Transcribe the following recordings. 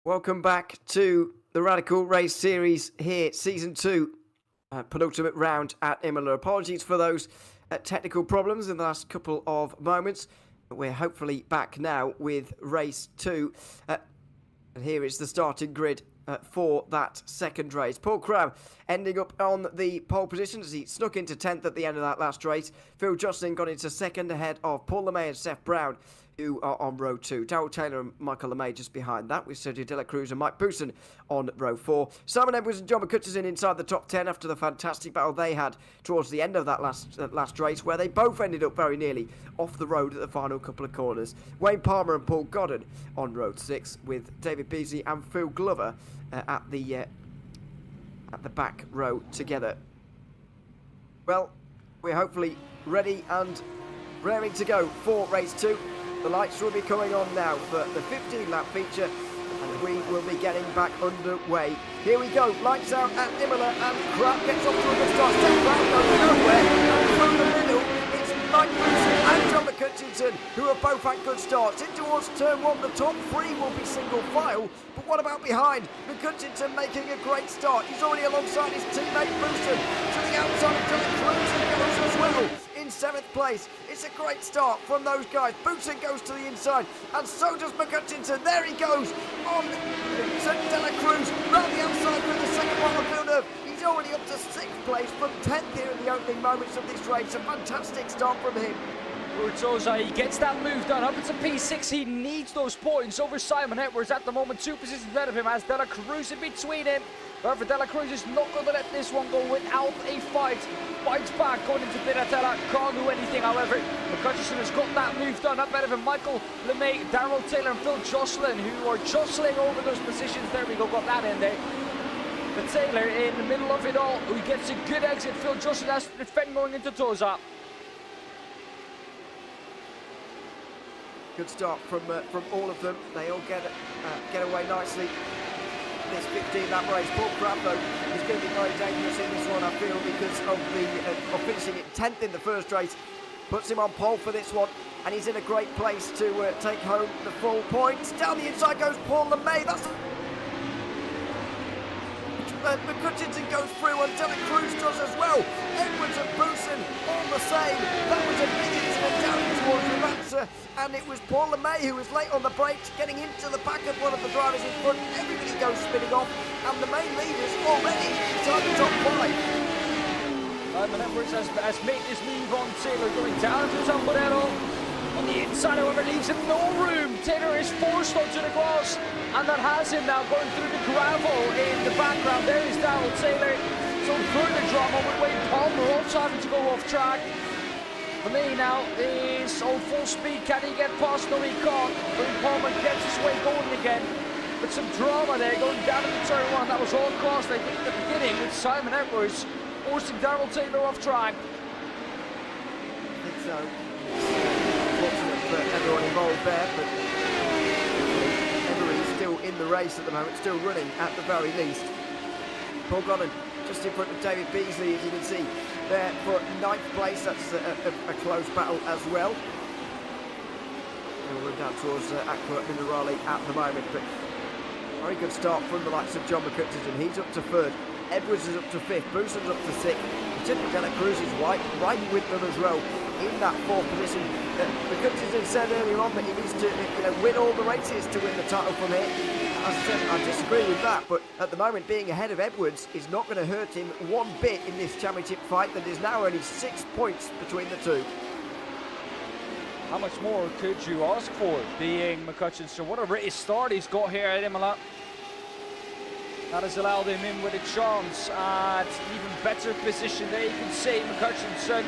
Welcome back to the Radical Race Series here, Season 2, penultimate round at Imola. Apologies for those technical problems in the last couple of moments. We're hopefully back now with Race 2. And here is the starting grid for that second race. Paul Cram ending up on the pole position as he snuck into 10th at the end of that last race. Phil Jocelyn got into second ahead of Paul LeMay and Seth Brown, who are on row 2. Darryl Taylor and Michael LeMay just behind that, with Sergio De La Cruz and Mike Bousson on row 4. Simon Edwards and John McCutcheon inside the top 10 after the fantastic battle they had towards the end of that last race, where they both ended up very nearly off the road at the final couple of corners. Wayne Palmer and Paul Goddard on row 6, with David Beasley and Phil Glover at the back row together. Well, we're hopefully ready and raring to go for race 2. The lights will be coming on now for the 15-lap feature, and we will be getting back underway. Here we go, lights out at Imola, and Crab gets off to a good start. Step Brown goes nowhere, and through the middle, it's Mike Bousson and John McCutcheon, who have both had good starts. In towards turn 1, the top 3 will be single file, but what about behind? McCutcheon making a great start. He's already alongside his teammate Bousson. To the outside of Dylan Cruz, and goes as well in 7th place. It's a great start from those guys. Bousson goes to the inside, and so does McCutcheon. There he goes on De La Cruz round the outside with the second one of Villeneuve. He's already up to 6th place from 10th here in the opening moments of this race. A fantastic start from him. Toza, he gets that move done up into P6. He needs those points over Simon Edwards at the moment. 2 positions ahead of him as De La Cruz in between him. However, De La Cruz is not going to let this one go without a fight. Fights back going into Piratella. Can't do anything, however. McCutcheon has got that move done up ahead of him. Michael LeMay, Darryl Taylor and Phil Jocelyn, who are jostling over those positions. There we go, got that in there. But Taylor in the middle of it all, who gets a good exit. Phil Jocelyn has to defend going into Toza. Good start from all of them. They all get away nicely. This 15-lap race. Paul Cram, though, is going to be very dangerous in this one, I feel, because of finishing it 10th in the first race. Puts him on pole for this one, and he's in a great place to take home the full points. Down the inside goes Paul LeMay. That's McCutcheon goes through, and De La Cruz does as well. Edwards and Bousson all the same. That was a big incident down towards Rivanza, and it was Paul LeMay who was late on the brakes, getting into the back of one of the drivers in front. Everybody goes spinning off, and the main leaders already inside the top 5. Simon Edwards has made this move on Taylor, going down to Zamborero. On the inside, however, leaves him no room. Taylor is forced onto the grass, and that has him now going through the gravel in the background. There is Darryl Taylor. So further drama with Wayne Palmer also having to go off track. LeMay now is on full speed. Can he get past? No, he can't. Wayne Palmer gets his way going again. But some drama there going down into turn 1. That was all caused, I think, at the beginning with Simon Edwards forcing Darryl Taylor off track. I think so. Fortunate for everyone involved there, but everybody's still in the race at the moment, still running at the very least. Paul Goddard just in front of David Beasley, as you can see there, for 9th place. That's a close battle as well. We'll run down towards Aqua Minerale at the moment, but very good start from the likes of John McCutcheon. He's up to 3rd. Edwards is up to 5th. Bouson's up to 6th. Lieutenant De La Cruz is right with them as well in that 4th position. McCutcheon said earlier on that he needs to win all the races to win the title from here. As I said, I disagree with that, but at the moment being ahead of Edwards is not going to hurt him one bit in this championship fight that is now only 6 points between the two. How much more could you ask for, being McCutcheon? So what a British start he's got here at Imola. That has allowed him in with a chance at even better position there. You can see McCutcheon,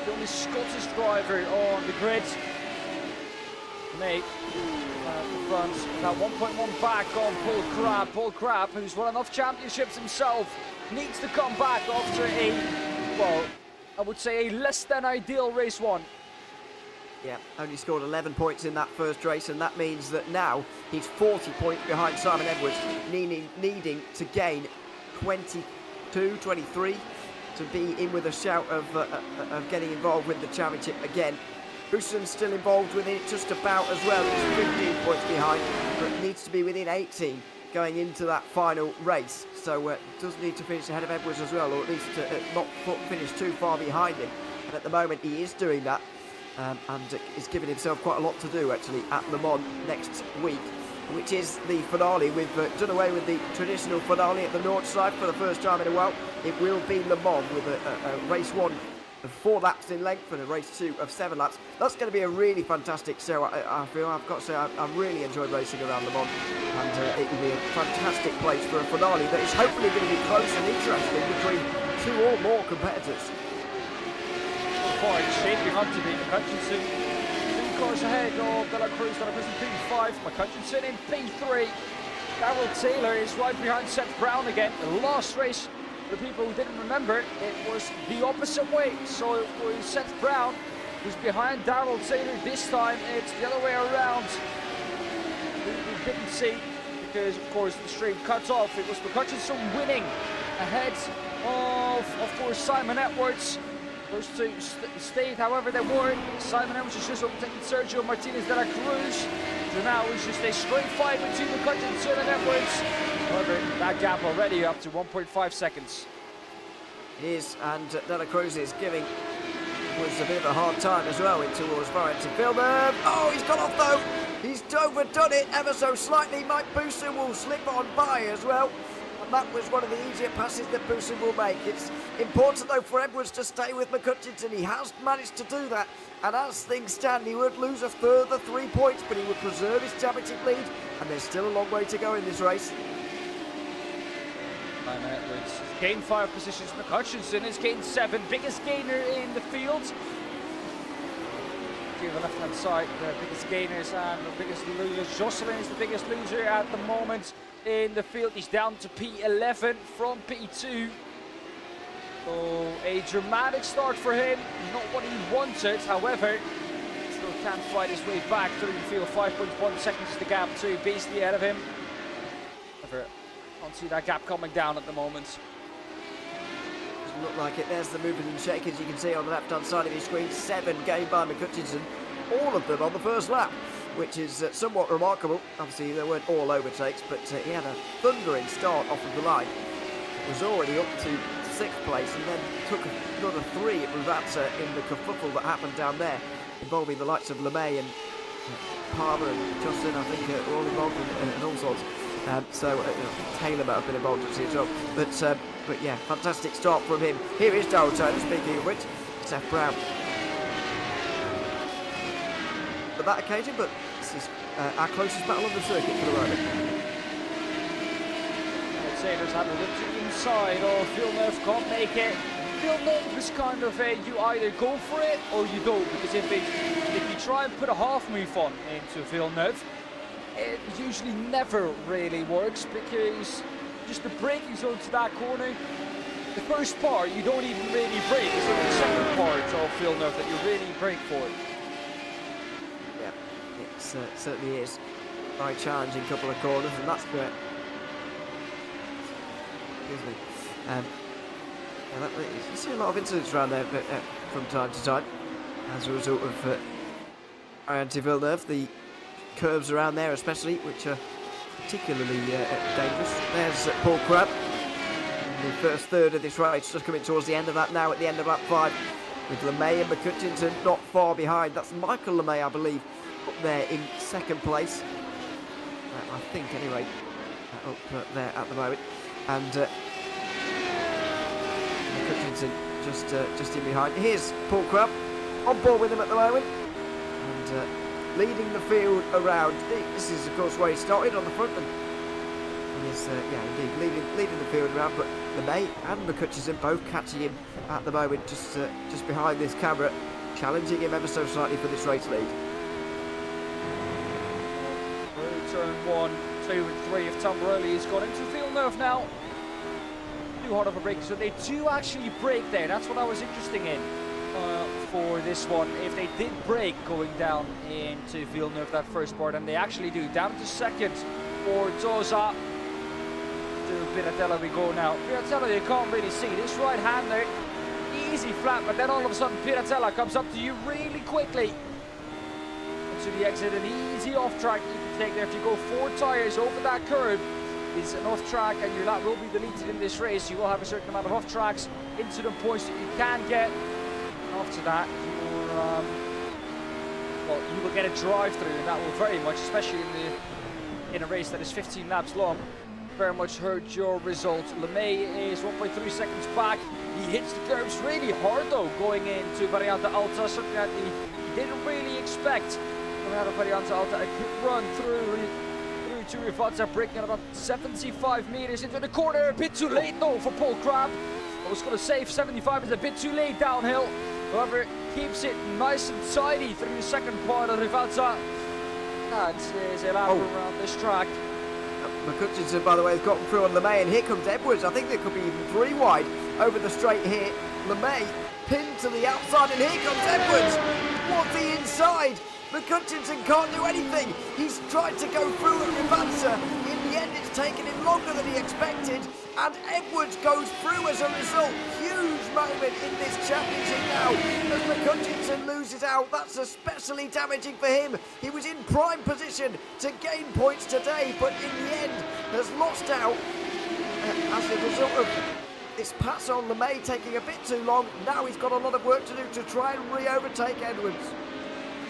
the only Scottish driver on the grid. Mate, the front, now 1.1 back on Paul Crabb. Paul Crabb, who's won enough championships himself, needs to come back after a, well, I would say a less than ideal race 1. Yeah, only scored 11 points in that first race, and that means that now he's 40 points behind Simon Edwards, needing to gain 22, 23 to be in with a shout of getting involved with the championship again. Boussen's still involved within it just about as well. He's 15 points behind, but needs to be within 18 going into that final race. So does need to finish ahead of Edwards as well, or at least not finish too far behind him. And at the moment he is doing that, and is giving himself quite a lot to do actually at Le Mans next week, which is the finale. We've done away with the traditional finale at the North side for the first time in a while. It will be Le Mans with a race 1 of 4 laps in length and a race 2 of 7 laps. That's going to be a really fantastic show. I feel I've got to say I've really enjoyed racing around Le Mans, and it will be a fantastic place for a finale that is hopefully going to be close and interesting between 2 or more competitors. Far shaping up to be Hutchinson. 2 cars ahead of De La Cruz. De La Cruz in P5. Hutchinson in P3. Darrell Taylor is right behind Seth Brown again. The last race, for the people who didn't remember, it was the opposite way. So it was Seth Brown who's behind Darrell Taylor. This time it's the other way around. We didn't see, because of course the stream cuts off. It was Hutchinson winning ahead of course Simon Edwards. Those two stayed, however, they weren't. Simon Edwards is just overtaking Sergio Martinez de la Cruz. So now it's just a straight fight between Hutchinson and Edwards. However, that gap already up to 1.5 seconds. It is, and De La Cruz is giving was a bit of a hard time as well in towards Valentin Villeneuve. Oh, he's got off though. He's overdone it ever so slightly. Mike Boussen will slip on by as well. And that was one of the easier passes that Boussen will make. It's important though for Edwards to stay with McCutcheon. He has managed to do that, and as things stand he would lose a further 3 points, but he would preserve his championship lead, and there's still a long way to go in this race. Simon Edwards has gained 5 positions. McCutcheon has gained 7, biggest gainer in the field. To the left hand side, the biggest gainers and the biggest losers. Jocelyn is the biggest loser at the moment in the field. He's down to P11 from P2. So a dramatic start for him, not what he wanted. However, still can fight his way back through the field. 5.1 seconds is the gap to basically ahead of him. However, can't see that gap coming down at the moment. Doesn't look like it. There's the movement and shake, as you can see on the left hand side of your screen. 7 gained by McCutcheon, all of them on the first lap, which is somewhat remarkable. Obviously they weren't all overtakes, but he had a thundering start off of the line. Was already up to 6th place and then took another 3. It was that in the kerfuffle that happened down there, involving the likes of LeMay and Palmer and Justin, I think, were all involved in all sorts. Taylor might have been involved as well. But yeah, fantastic start from him. Here is Darrell Taylor, speaking of which, Seth Brown. For that occasion, but this is our closest battle on the circuit for the moment. Taylor's had a look to the inside, or Villeneuve can't make it. Villeneuve is kind of you either go for it or you don't, because if you try and put a half move on into Villeneuve, it usually never really works, because just the braking zone to that corner, the first part you don't even really brake. It's only the second part of Villeneuve that you really brake for. Yeah, it certainly is. Very challenging couple of corners, and that's great. Excuse me. You see a lot of incidents around there from time to time as a result of Valentin Villeneuve. The curves around there especially, which are particularly dangerous. There's Paul Crabb in the first third of this race, just coming towards the end of that now, at the end of lap 5, with LeMay and McCutcheon not far behind. That's Michael LeMay, I believe, up there in 2nd place, I think anyway, up there at the moment, and McCutcheon just in behind. Here's Paul Crabb on board with him at the moment, and leading the field around. This is, of course, where he started on the front, and he is, indeed, leading the field around. But LeMay and McCutcheon both catching him at the moment, just behind this camera, challenging him ever so slightly for this race lead. Turn 1, 2, and 3 of Tamborelli has got into Villeneuve now. Too hard of a break, so they do actually brake there. That's what I was interested in. For this one, if they did break going down into Villeneuve that first part, and they actually do, down to 2nd for Toza. To Piratella we go now. Piratella, you can't really see this right-hander, easy flat, but then all of a sudden Piratella comes up to you really quickly. into the exit. An easy off track you can take there. If you go 4 tyres over that curb, it's an off track, and your lap will be deleted in this race. You will have a certain amount of off tracks into the points that you can get. After that, you will get a drive-through, and that will very much, especially in a race that is 15 laps long, very much hurt your result. LeMay is 1.3 seconds back. He hits the curbs really hard though, going into Variante Alta, something that he didn't really expect. Coming out of Variante Alta, a quick run through to Rivazza, breaking at about 75 meters into the corner. A bit too late though for Paul Crabb. I was going to say 75 is a bit too late downhill. However, keeps it nice and tidy through the second part of Rivazza. That is a lap around this track. McCutcheon, by the way, has gotten through on LeMay, and here comes Edwards. I think there could be even 3 wide over the straight here. LeMay pinned to the outside, and here comes Edwards. What's the inside? McCutcheon can't do anything. He's tried to go through at Rivazza. In the end, it's taken him longer than he expected, and Edwards goes through as a result. Huge moment in this championship now as McCutcheon loses out. That's especially damaging for him. He was in prime position to gain points today, but in the end has lost out as a result of this pass on LeMay taking a bit too long. Now he's got a lot of work to do to try and re-overtake Edwards.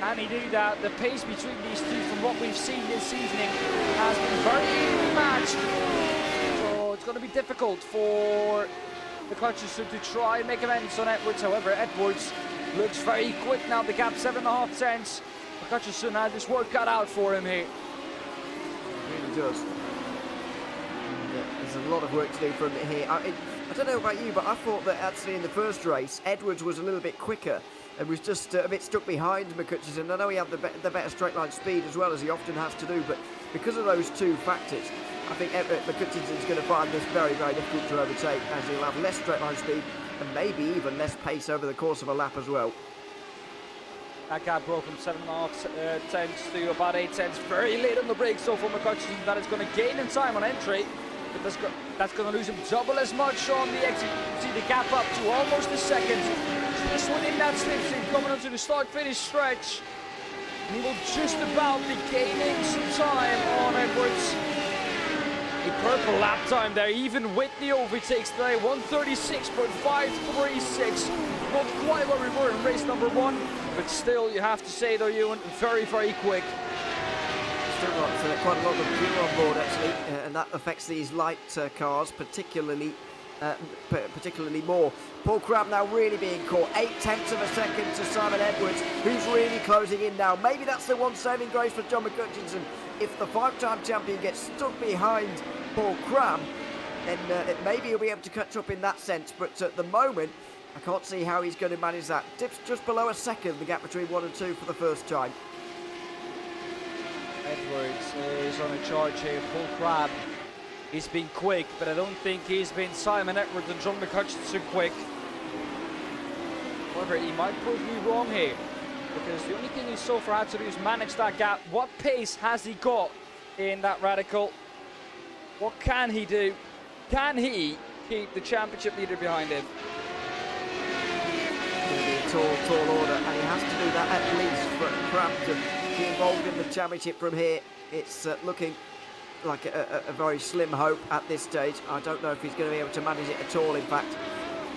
Can he do that? The pace between these two, from what we've seen this evening, has been very evenly matched. So it's going to be difficult for McCutcheon to try and make amends on Edwards. However, Edwards looks very quick now. The gap 7.5 tenths. McCutcheon has his work cut out for him here. He really does. And, there's a lot of work to do from here. I don't know about you, but I thought that actually in the first race, Edwards was a little bit quicker and was just a bit stuck behind McCutcheon. I know he had the better straight line speed as well, as he often has to do, but because of those two factors, I think McCutcheon's going to find this very, very difficult to overtake, as he'll have less straight line speed and maybe even less pace over the course of a lap as well. That gap broke from 7.5 tenths to about 8 tenths. Very late on the brakes, so for McCutcheon, that is going to gain in time on entry. But that's going to lose him double as much on the exit. You see the gap up to almost a second. Just within that slipstream, coming onto the start-finish stretch. And he will just about be gaining some time on Edwards. A purple lap time there, even with the overtakes today. 136.536. Not quite where we were in race number 1, but still, you have to say though, Ewan, very, very quick. Still got quite a lot of fuel on board actually, and that affects these light cars particularly more. Paul Crabb now really being caught, 8 tenths of a second to Simon Edwards, who's really closing in now. Maybe that's the one saving grace for John McCutcheon. If the 5-time champion gets stuck behind Paul Crabb, then maybe he'll be able to catch up in that sense. But at the moment, I can't see how he's going to manage that. Dips just below a second, the gap between 1 and 2 for the first time. Edwards is on a charge here. Paul Crabb, he's been quick, but I don't think he's been Simon Edwards and John McCutcheon quick. However, he might prove me wrong here, because the only thing he's so far had to do is manage that gap. What pace has he got in that radical? What can he do? Can he keep the championship leader behind him? It's going to be a tall order, and he has to do that at least for Crabb to be involved in the championship from here. It's looking like a very slim hope at this stage. I don't know if he's going to be able to manage it at all, in fact,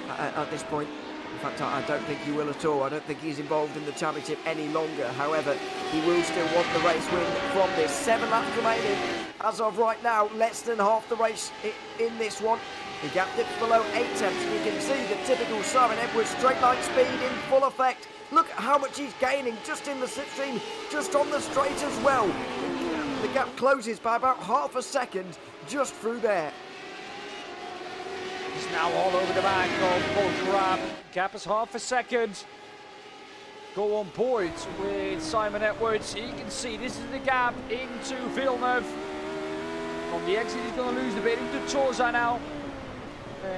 at this point. In fact, I don't think he will at all. I don't think he's involved in the championship any longer. However, he will still want the race win from this. 7 laps remaining. As of right now, less than half the race in this one. The gap dips below 8 tenths. You can see the typical Simon Edwards straight line speed in full effect. Look at how much he's gaining just in the slipstream, just on the straight as well. The gap closes by about half a second just through there. He's now all over the back of Paul Crabb. Gap is half a second. Go on board with Simon Edwards. You can see this is the gap into Villeneuve. From the exit, he's going to lose a bit into Tosa now.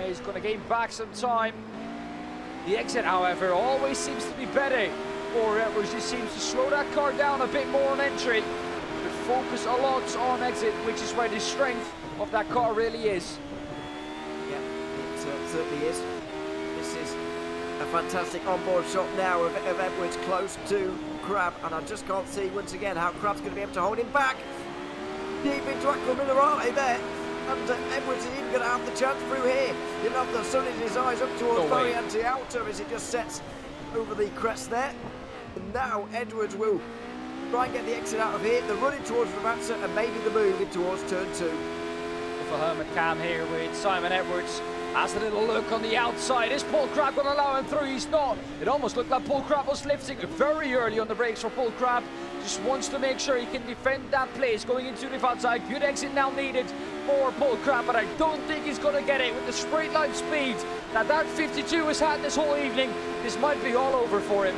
He's going to gain back some time. The exit, however, always seems to be better for Edwards. He seems to slow that car down a bit more on entry, but focus a lot on exit, which is where the strength of that car really is. Yeah, it certainly is. This is a fantastic onboard shot now of Edwards close to Crab, and I just can't see once again how Crab's going to be able to hold him back. Deep into Aqua Minerale there, and Edwards is even going to have the chance through here. He'll have the sun in his eyes up towards Variante Alto as it just sets over the crest there. And now Edwards will try and get the exit out of here. The running towards Ravanza and maybe the move in towards turn 2. For Hermit Cam here with Simon Edwards. Has a little look on the outside. Is Paul Crab going to allow him through? He's not. It almost looked like Paul Crab was lifting very early on the brakes for Paul Crab. Just wants to make sure he can defend that place going into the outside. Good exit now needed for Paul Crab, but I don't think he's going to get it with the straight line speed that 52 has had this whole evening. This might be all over for him.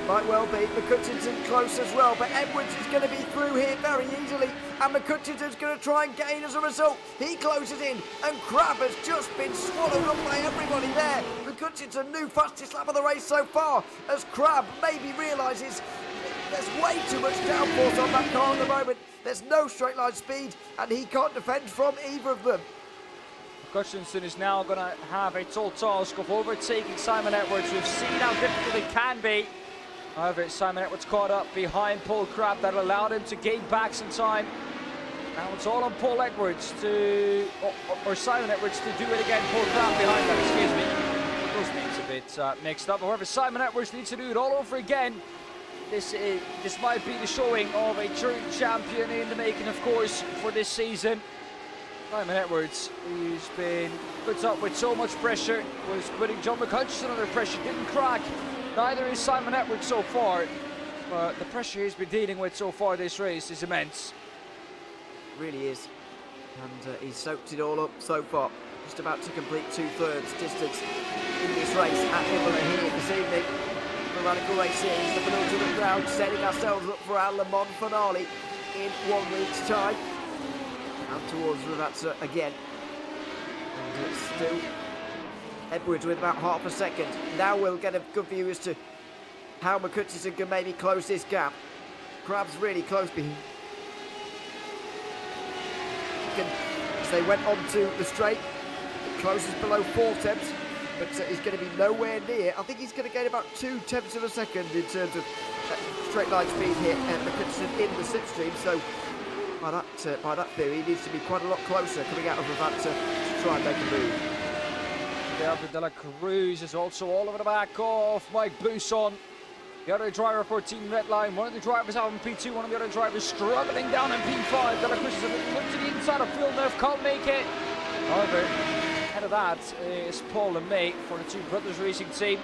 Might well be. McCutcheon's close as well, but Edwards is going to be through here very easily, and McCutcheon's going to try and gain as a result. He closes in, and Crab has just been swallowed up by everybody there. McCutcheon's a new fastest lap of the race so far, as Crab maybe realises there's way too much downforce on that car at the moment. There's no straight line speed, and he can't defend from either of them. Gutchinson is now going to have a tall task of overtaking Simon Edwards. We've seen how difficult it can be. However, Simon Edwards caught up behind Paul Crab. That allowed him to gain back some time. Now it's all on Paul Edwards or Simon Edwards to do it again. Paul Crab behind that, excuse me. Those names a bit mixed up. However, Simon Edwards needs to do it all over again. This might be the showing of a true champion in the making, of course, for this season. Simon Edwards, who's been put up with so much pressure, was putting John McCutcheon under pressure, didn't crack. Neither is Simon Edwards so far, but the pressure he's been dealing with so far this race is immense. It really is, and he's soaked it all up so far. Just about to complete 2/3 distance in this race at Imola here this evening. The Radical Race Series, the penultimate round, setting ourselves up for our Le Mans finale in 1 week's time. And towards Ravanza again, and it's still Edwards with about half a second. Now we'll get a good view as to how McCutcheon can maybe close this gap. Crab's really close behind. As they went onto the straight, it closes below 4 tenths, but he's going to be nowhere near. I think he's going to gain about 2 tenths of a second in terms of straight line speed here, and McCutcheon in the slipstream. So by that theory, he needs to be quite a lot closer coming out of Ravanza to try and make a move. Albert De La Cruz is also all over the back of Mike Buisson. The other driver for Team Redline. One of the drivers out in P2, one of the other drivers struggling down in P5. De La Cruz is a little look to the inside of Villeneuve, can't make it. However, ahead of that is Paul LeMay for the Two Brothers Racing team.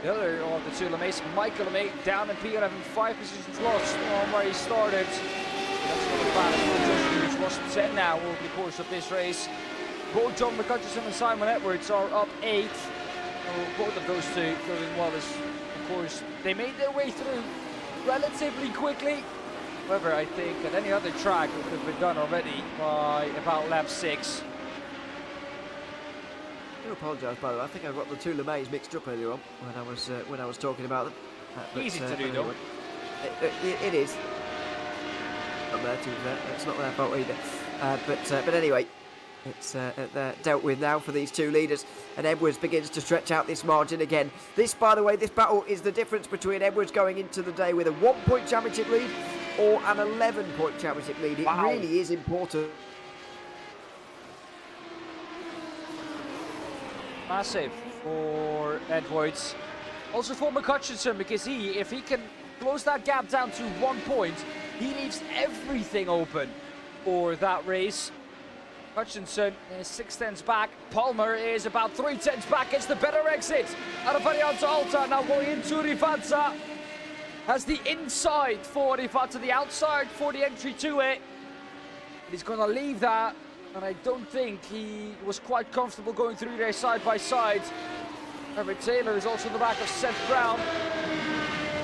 The other of the two LeMays, Michael LeMay, down in P11, 5 positions lost on where he started. That's not a bad. He's lost 10 now over the course of this race. Both John McCutcheon and Simon Edwards are up 8. Both of those two doing well, as of course they made their way through relatively quickly. However, I think at any other track it could have been done already by about lap 6. I do apologise, by the way. I think I got the two LeMays mixed up earlier on when I was talking about them. Easy to do, though. It is. Not there, to be fair. It's not their fault either. But anyway. It's dealt with now for these two leaders, and Edwards begins to stretch out this margin again. This, by the way, this battle is the difference between Edwards going into the day with a 1-point championship lead or an 11-point championship lead. It really is important. Massive for Edwards. Also for McCutcheon, because if he can close that gap down to 1 point, he leaves everything open for that race. Hutchinson is 6 tenths back. Palmer is about 3 tenths back. It's the better exit out of Variante Alta. Now going into Rivanza. Has the inside for Rivanza, the outside for the entry to it. He's going to leave that, and I don't think he was quite comfortable going through there side by side. Herbert Taylor is also in the back of Seth Brown.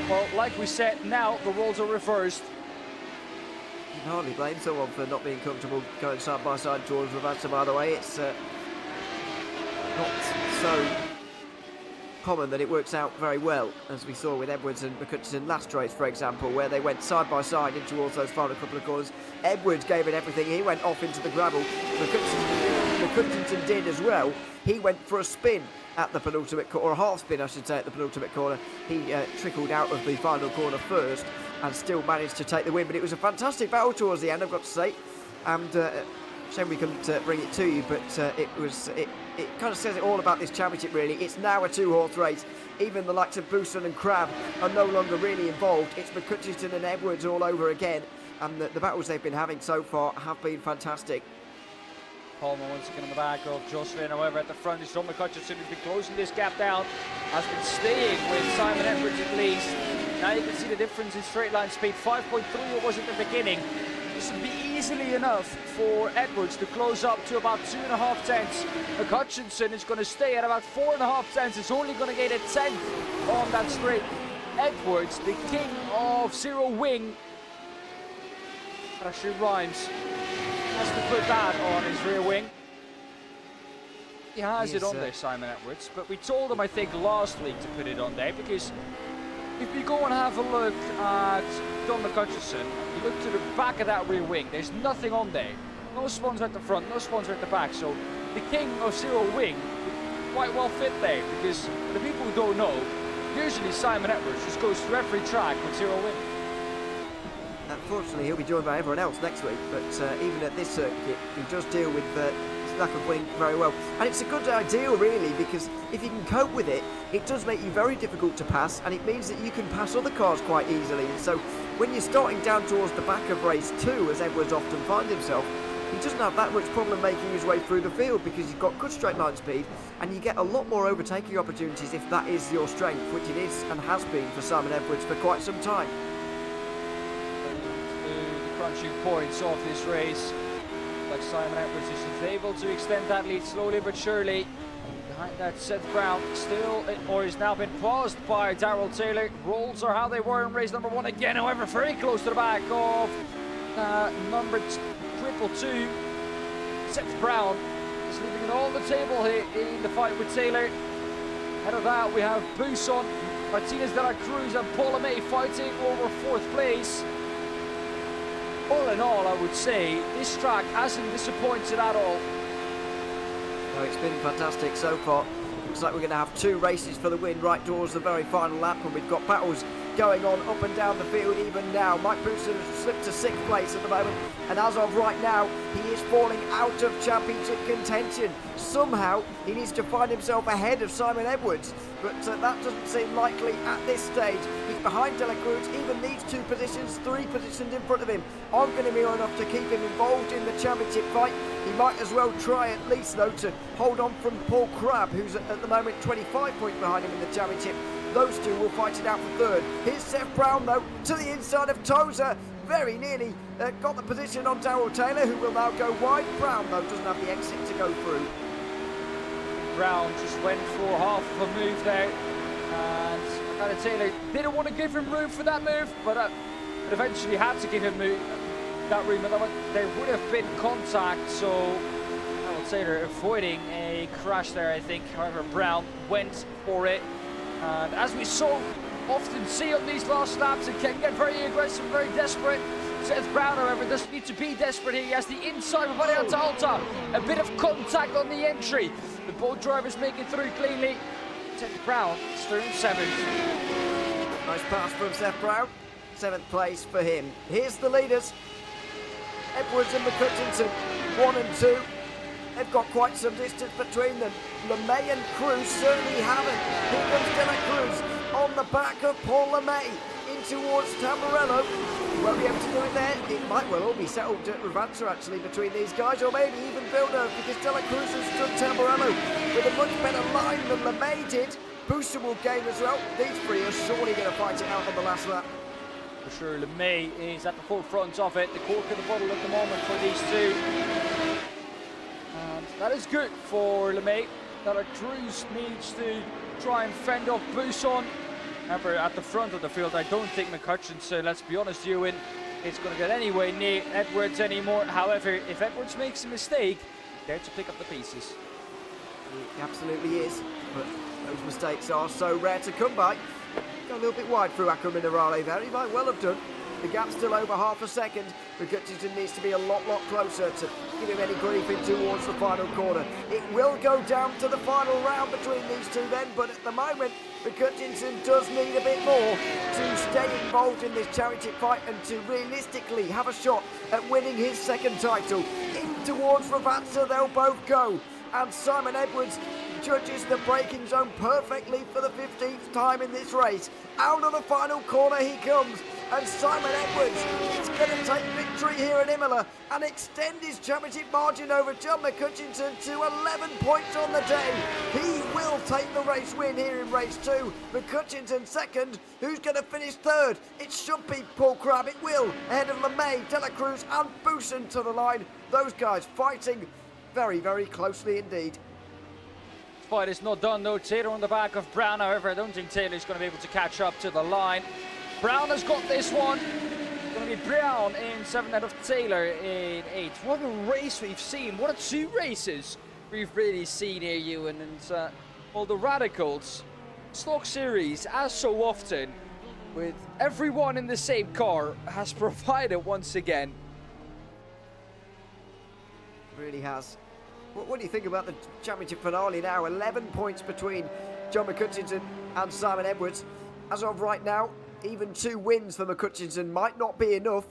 Well, like we said, now the roles are reversed. You can hardly blame someone for not being comfortable going side by side towards Ravanza, by the way. It's not so common that it works out very well, as we saw with Edwards and McCutcheon last race, for example, where they went side by side in towards those final couple of corners. Edwards gave it everything. He went off into the gravel. McCutcheon McCutcheon did as well. He went for a spin at the penultimate corner, or a half spin I should say, at the penultimate corner. He trickled out of the final corner first and still managed to take the win. But it was a fantastic battle towards the end, I've got to say. And shame we couldn't bring it to you, but it kind of says it all about this championship, really. It's now a two-horse race. Even the likes of Bousson and Crab are no longer really involved. It's McCutcheon and Edwards all over again. And the battles they've been having so far have been fantastic. Palmer once again on the back of Jocelyn, however, at the front is John McCutcheon, who's been closing this gap down, has been staying with Simon Edwards at least. Now you can see the difference in straight line speed, 5.3 it was at the beginning. This would be easily enough for Edwards to close up to about 2.5 tenths. McCutcheon is going to stay at about 4.5 tenths. It's only going to get a tenth on that straight. Edwards, the king of zero wing, that actually rhymes, has to put that on his rear wing. He has it on there, Simon Edwards, but we told him, I think, last week to put it on there, because if you go and have a look at John McCutcheon, you look to the back of that rear wing, there's nothing on there. No sponsor at the front, no sponsor at the back, so the king of zero wing would quite well fit there, because for the people who don't know, usually Simon Edwards just goes through every track with zero wing. Unfortunately, he'll be joined by everyone else next week, but even at this circuit, he does deal with his lack of wing very well. And it's a good idea, really, because if you can cope with it, it does make you very difficult to pass, and it means that you can pass other cars quite easily. And so when you're starting down towards the back of race 2, as Edwards often finds himself, he doesn't have that much problem making his way through the field, because you've got good straight line speed, and you get a lot more overtaking opportunities if that is your strength, which it is and has been for Simon Edwards for quite some time. Crunching points of this race, like Simon Edwards is able to extend that lead slowly but surely. Behind that, Seth Brown still, or has now been paused by Darrell Taylor. Rolls are how they were in race number 1 again, however, very close to the back of number 222. Seth Brown is leaving it all on the table here in the fight with Taylor. Ahead of that, we have Bousson, Martinez de la Cruz, and Paul May fighting over 4th place. All in all, I would say this track hasn't disappointed at all. No, it's been fantastic so far. Looks like we're going to have 2 races for the win right towards the very final lap, and we've got battles going on up and down the field even now. Mike Bousson has slipped to 6th place at the moment, and as of right now, he is falling out of championship contention. Somehow, he needs to find himself ahead of Simon Edwards, but that doesn't seem likely at this stage. He's behind De La Cruz, even needs 2 positions, 3 positions in front of him aren't going to be enough to keep him involved in the championship fight. He might as well try at least, though, to hold on from Paul Crabb, who's at the moment 25 points behind him in the championship. Those 2 will fight it out for 3rd. Here's Seth Brown, though, to the inside of Tozer. Very nearly got the position on Darrell Taylor, who will now go wide. Brown, though, doesn't have the exit to go through. Brown just went for half of a move there, and Taylor didn't want to give him room for that move, but eventually had to give him that room. There would have been contact, so Taylor avoiding a crash there, I think. However, Brown went for it, and as we so often see on these last laps, it can get very aggressive, very desperate. Seth Brown, however, doesn't need to be desperate here. He has the inside of Variante Alta. A bit of contact on the entry. The both drivers make it through cleanly. Seth Brown is through 7th. Nice pass from Seth Brown. 7th place for him. Here's the leaders. Edwards and McCutcheon, 1 and 2. They've got quite some distance between them. LeMay and Cruz certainly haven't. Here comes De La Cruz on the back of Paul LeMay in towards Tamburello. Won't be able to do it there. It might well all be settled at Ravanza actually between these guys, or maybe even Villeneuve, because De La Cruz has stood Tamburello with a much better line than LeMay did. Bousson will gain as well. These 3 are surely going to fight it out on the last lap. For sure, LeMay is at the forefront of it. The cork of the bottle at the moment for these 2. And that is good for LeMay. De La Cruz needs to try and fend off Bousson. However, at the front of the field, I don't think McCutcheon, let's be honest, Ewan, is going to get anywhere near Edwards anymore. However, if Edwards makes a mistake, there to pick up the pieces. He absolutely is, but those mistakes are so rare to come by. Got a little bit wide through Acqua Minerale there, he might well have done. The gap's still over half a second, but Hutchinson needs to be a lot closer to give him any grief in towards the final corner. It will go down to the final round between these two then, but at the moment, Hutchinson does need a bit more to stay involved in this championship fight and to realistically have a shot at winning his second title. In towards Ravazza they'll both go, and Simon Edwards judges the braking zone perfectly for the 15th time in this race. Out of the final corner he comes, and Simon Edwards is going to take victory here at Imola and extend his championship margin over John McHutchinson to 11 points on the day. He will take the race win here in race 2. McHutchinson second. Who's going to finish third? It should be Paul Crabb. It will, ahead of LeMay, De La Cruz and Bousson to the line. Those guys fighting very closely indeed. Fight is not done though. Taylor on the back of Brown. However, I don't think Taylor's going to be able to catch up to the line. Brown has got this one. It's going to be Brown in 7th out of Taylor in 8th. What a race we've seen. What a 2 races we've really seen here, Ewan. And well, the Radicals Stock Series, as so often, with everyone in the same car, has provided once again. Really has. What do you think about the championship finale now? 11 points between John McHutchinson and Simon Edwards. As of right now, even 2 wins for McHutchinson might not be enough.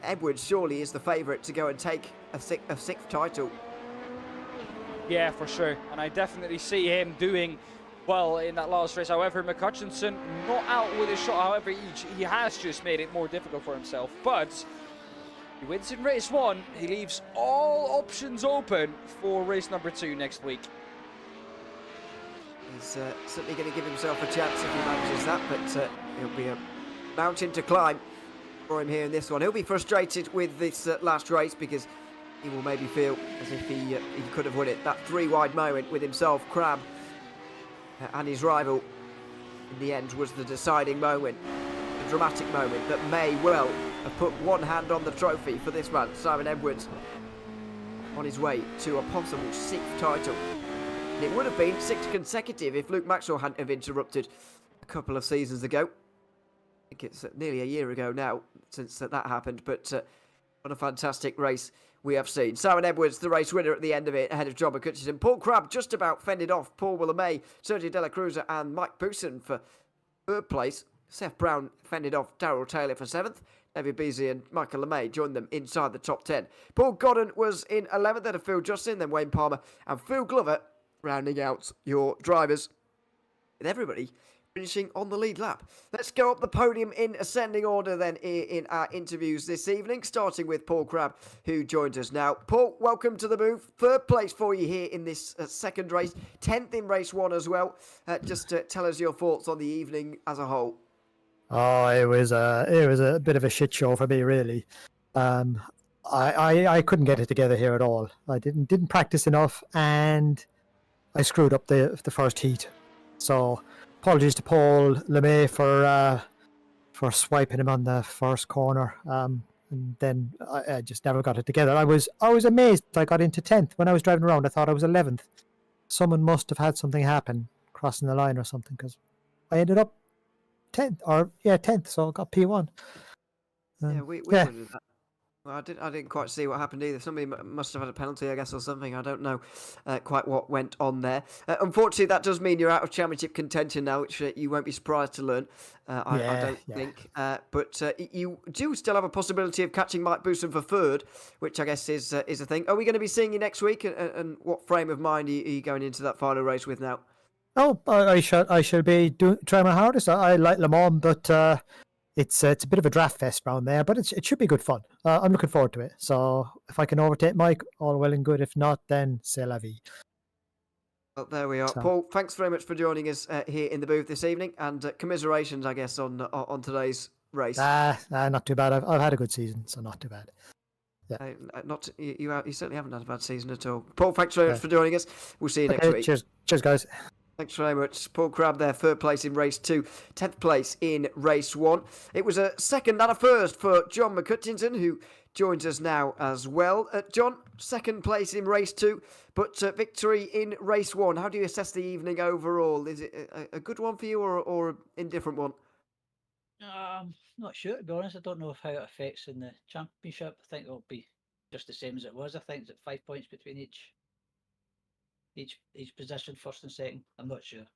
Edwards surely is the favourite to go and take a 6th title. Yeah, for sure. And I definitely see him doing well in that last race. However, McHutchinson not out with a shot. However, he has just made it more difficult for himself. But he wins in race 1. He leaves all options open for race number 2 next week. He's certainly going to give himself a chance if he manages that, but it'll be a mountain to climb for him here in this one. He'll be frustrated with this last race because he will maybe feel as if he could have won it. That 3-wide moment with himself, Crabb, and his rival in the end was the deciding moment, the dramatic moment that may well have put one hand on the trophy for this man, Simon Edwards, on his way to a possible 6th title. And it would have been 6 consecutive if Luke Maxwell hadn't have interrupted a couple of seasons ago. I think it's nearly a year ago now since that happened, but what a fantastic race we have seen. Simon Edwards, the race winner at the end of it, ahead of John McHutchinson. Paul Crabb just about fended off Paul LeMay, Sergio De La Cruz and Mike Bousson for 3rd place. Seth Brown fended off Darrell Taylor for 7th. David Beasley and Michael LeMay joined them inside the top 10. Paul Godden was in 11th, then of Phil Justin, then Wayne Palmer and Phil Glover, rounding out your drivers, with everybody finishing on the lead lap. Let's go up the podium in ascending order then in our interviews this evening, starting with Paul Crabb, who joins us now. Paul, welcome to the booth. 3rd place for you here in this second race, 10th in race 1 as well. Just tell us your thoughts on the evening as a whole. Oh, it was a bit of a shit show for me, really. I couldn't get it together here at all. I didn't practice enough, and I screwed up the first heat. So apologies to Paul LeMay for swiping him on the first corner. And then I just never got it together. I was amazed I got into 10th. When I was driving around, I thought I was 11th. Someone must have had something happen crossing the line or something, because I ended up 10th, so I got P1. Yeah, we wondered that. Well, I didn't quite see what happened either. Somebody must have had a penalty, I guess, or something. I don't know quite what went on there. Unfortunately, that does mean you're out of championship contention now, which you won't be surprised to learn. I don't think. But you do still have a possibility of catching Mike Bousson for 3rd, which I guess is a thing. Are we going to be seeing you next week? And what frame of mind are you going into that final race with now? Oh, I shall be trying my hardest. I like Le Mans, but it's a bit of a draft fest around there, but it should be good fun. I'm looking forward to it. So if I can overtake Mike, all well and good. If not, then c'est la vie. Well, there we are. So, Paul, thanks very much for joining us here in the booth this evening, and commiserations, I guess, on today's race. Not too bad. I've had a good season, so not too bad. Yeah. You certainly haven't had a bad season at all. Paul, thanks very much for joining us. We'll see you next week. Cheers, guys. Thanks very much. Paul Crabb there, 3rd place in race 2, 10th place in race 1. It was a 2nd and a 1st for John McHutchinson, who joins us now as well. John, 2nd place in race 2, but victory in race 1. How do you assess the evening overall? Is it a good one for you or an indifferent one? Not sure, to be honest. I don't know how it affects in the championship. I think it'll be just the same as it was. I think it's at 5 points between each position, first and second. I'm not sure.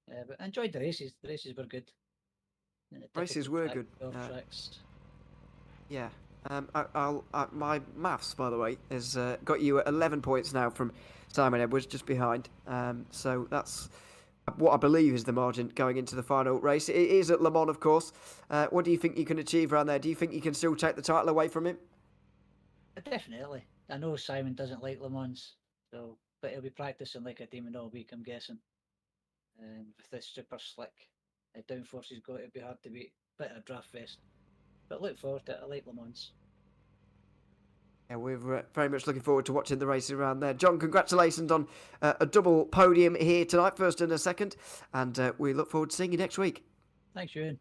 But I enjoyed the races. The races were good. Races were good. Tracks. Yeah. My maths, by the way, has got you at 11 points now from Simon Edwards, just behind. So that's what I believe is the margin going into the final race. It is at Le Mans, of course. What do you think you can achieve around there? Do you think you can still take the title away from him? Definitely. I know Simon doesn't like Le Mans, but he'll be practicing like a demon all week, I'm guessing. With this super slick downforce he's got, it'll be hard to beat. Bit of a draft fest. But look forward to it. I like Le Mans. Yeah, we're very much looking forward to watching the races around there. John, congratulations on a double podium here tonight, first and a second. And we look forward to seeing you next week. Thanks, Ewan.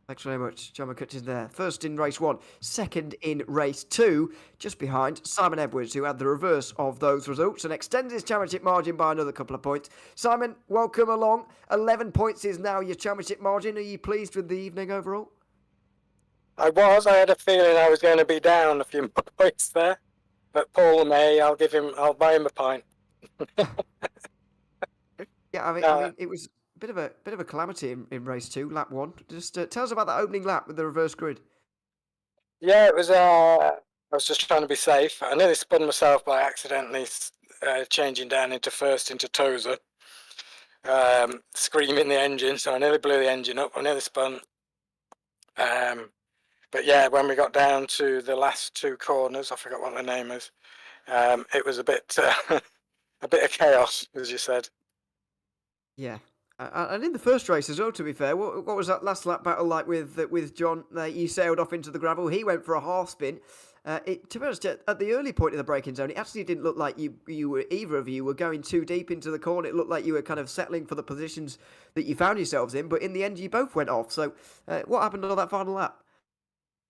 Thanks very much. John McCutcheon there. First in race 1, second in race 2, just behind Simon Edwards, who had the reverse of those results and extends his championship margin by another couple of points. Simon, welcome along. 11 points is now your championship margin. Are you pleased with the evening overall? I was. I had a feeling I was going to be down a few more points there, but Paul May, I'll buy him a pint. Yeah, I mean, it was a bit of a calamity in race 2, lap 1. Just tell us about that opening lap with the reverse grid. Yeah, it was. I was just trying to be safe. I nearly spun myself by accidentally changing down into first into Tozer, screaming the engine. So I nearly blew the engine up. I nearly spun. But yeah, when we got down to the last 2 corners, I forgot what the name is. It was a bit of chaos, as you said. Yeah. And in the first race as well, to be fair, what was that last lap battle like with John? You sailed off into the gravel. He went for a half spin. To be honest, at the early point of the braking zone, it actually didn't look like either of you were going too deep into the corner. It looked like you were kind of settling for the positions that you found yourselves in. But in the end, you both went off. So what happened on that final lap?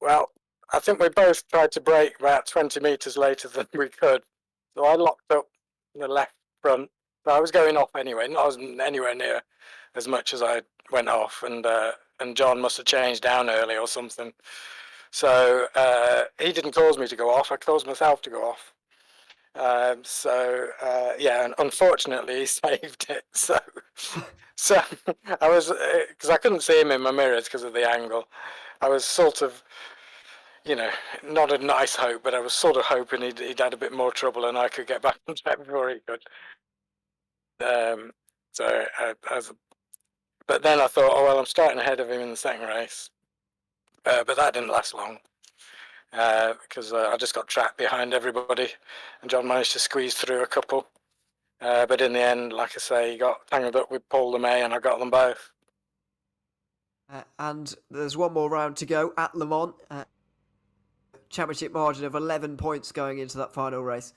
Well, I think we both tried to brake about 20 metres later than we could. So I locked up the left front. But I was going off anyway. I wasn't anywhere near as much as I went off. And John must have changed down early or something. So he didn't cause me to go off. I caused myself to go off. Yeah, and unfortunately he saved it. So I was, because I couldn't see him in my mirrors because of the angle. I was sort of, not a nice hope, but I was sort of hoping he'd had a bit more trouble and I could get back on track before he could. But then I thought, oh well, I'm starting ahead of him in the second race. But that didn't last long because I just got trapped behind everybody, and John managed to squeeze through a couple. But in the end, like I say, he got tangled up with Paul LeMay, and I got them both. And there's one more round to go at Le Mans. Championship margin of 11 points going into that final race.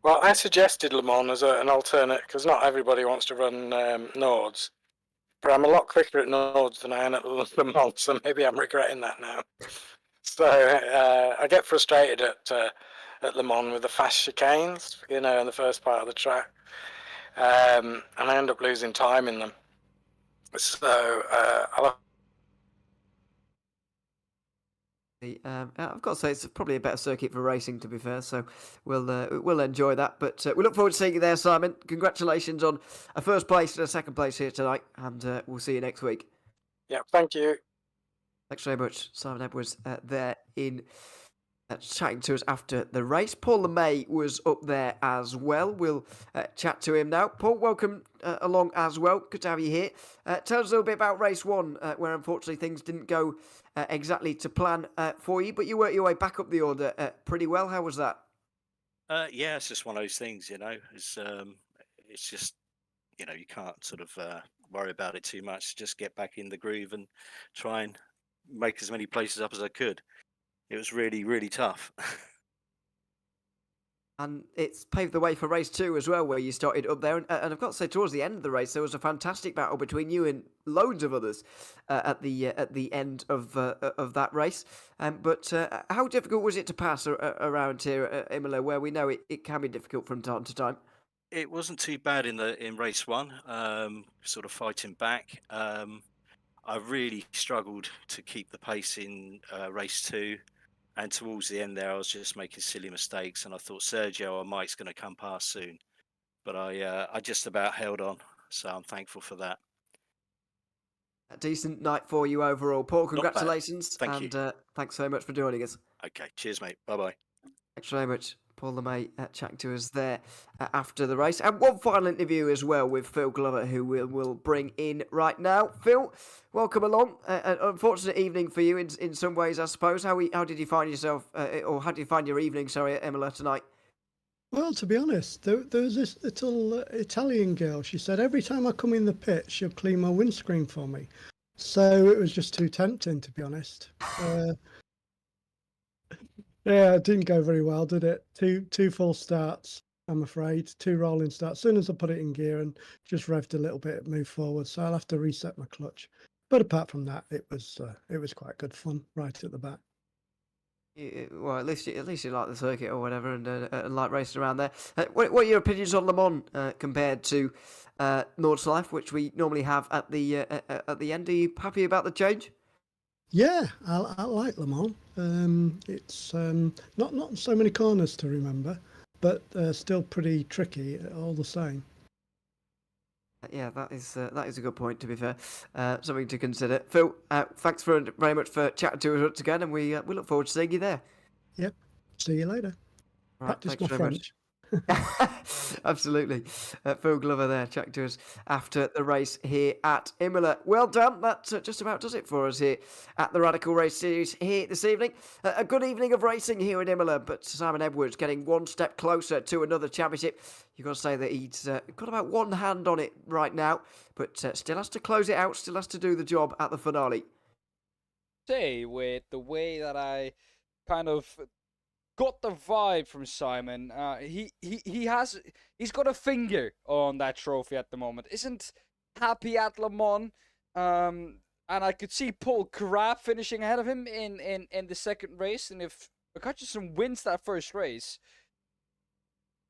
Well, I suggested Le Mans as an alternate because not everybody wants to run Nords. But I'm a lot quicker at Nords than I am at Le Mans, so maybe I'm regretting that now. So I get frustrated at Le Mans with the fast chicanes, in the first part of the track. And I end up losing time in them. So I've got to say it's probably a better circuit for racing, to be fair. So we'll enjoy that. But we look forward to seeing you there, Simon. Congratulations on a first place and a second place here tonight, and we'll see you next week. Yeah, thank you. Thanks very much, Simon Edwards, there in chatting to us after the race. Paul LeMay was up there as well. We'll chat to him now. Paul, welcome along as well. Good to have you here. Tell us a little bit about race 1, where unfortunately things didn't go exactly to plan for you, but you worked your way back up the order pretty well. How was that? Yeah, it's just one of those things, it's just, you can't sort of worry about it too much. Just get back in the groove and try and make as many places up as I could. It was really, really tough. And it's paved the way for race 2 as well, where you started up there. And I've got to say, towards the end of the race, there was a fantastic battle between you and loads of others at the end of that race. But how difficult was it to pass around here at Imola, where we know it can be difficult from time to time? It wasn't too bad in race 1. Sort of fighting back. I really struggled to keep the pace in race 2. And towards the end there, I was just making silly mistakes. And I thought Sergio or Mike's going to come past soon. But I just about held on. So I'm thankful for that. A decent night for you overall. Paul, bad. congratulations. Thank you. And thanks so much for joining us. Okay, cheers, mate. Bye-bye. Thanks very much, Paul LeMay, chatting to us there after the race. And one final interview as well with Phil Glover, who we'll bring in right now. Phil, welcome along. An unfortunate evening for you in some ways, I suppose. How did you find yourself, or how did you find your evening, at Imola tonight? Well, to be honest, there was this little Italian girl. She said every time I come in the pit, she'll clean my windscreen for me. So it was just too tempting, to be honest. Yeah, it didn't go very well, did it? Two full starts, I'm afraid. 2 rolling starts. As soon as I put it in gear and just revved a little bit, moved forward. So I'll have to reset my clutch. But apart from that, it was quite good fun right at the back. Well, at least you like the circuit or whatever, and like racing around there. What are your opinions on Le Mans compared to Nordschleife, which we normally have at the end? Are you happy about the change? Yeah, I like Le Mans. It's not so many corners to remember, but still pretty tricky all the same. Yeah, that is a good point. To be fair, something to consider. Phil, thanks very much for chatting to us once again, and we look forward to seeing you there. Yep. See you later. Right, Practice my thanks very much. French. Absolutely. Phil Glover there chatting to us after the race here at Imola. Well done. That just about does it for us here at the Radical Race Series here this evening. A good evening of racing here at Imola, but Simon Edwards getting one step closer to another championship. You've got to say that he's got about one hand on it right now, but still has to close it out, still has to do the job at the finale. Say, with the way that I kind of got the vibe from Simon, he's got a finger on that trophy at the moment. Isn't happy at Le Mans, and I could see Paul Crab finishing ahead of him in the second race. And if McCutcheon wins that first race,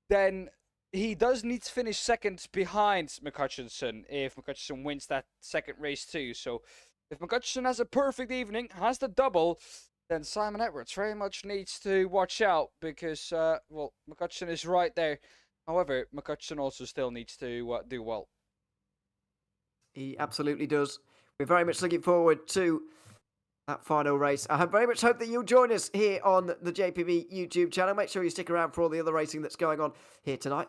then he does need to finish second behind McCutcheon if McCutcheon wins that second race too. So if McCutcheon has a perfect evening, has the double, then Simon Edwards very much needs to watch out because, McCutcheon is right there. However, McCutcheon also still needs to do well. He absolutely does. We're very much looking forward to that final race. I very much hope that you'll join us here on the JPB YouTube channel. Make sure you stick around for all the other racing that's going on here tonight.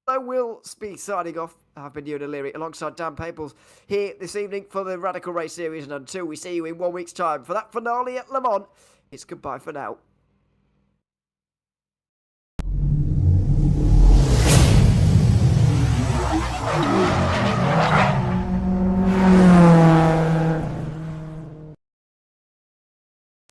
I will be signing off. I've been Ewan O'Leary alongside Dan Paples here this evening for the Radical Race Series. And until we see you in 1 week's time for that finale at Le Mans, it's goodbye for now.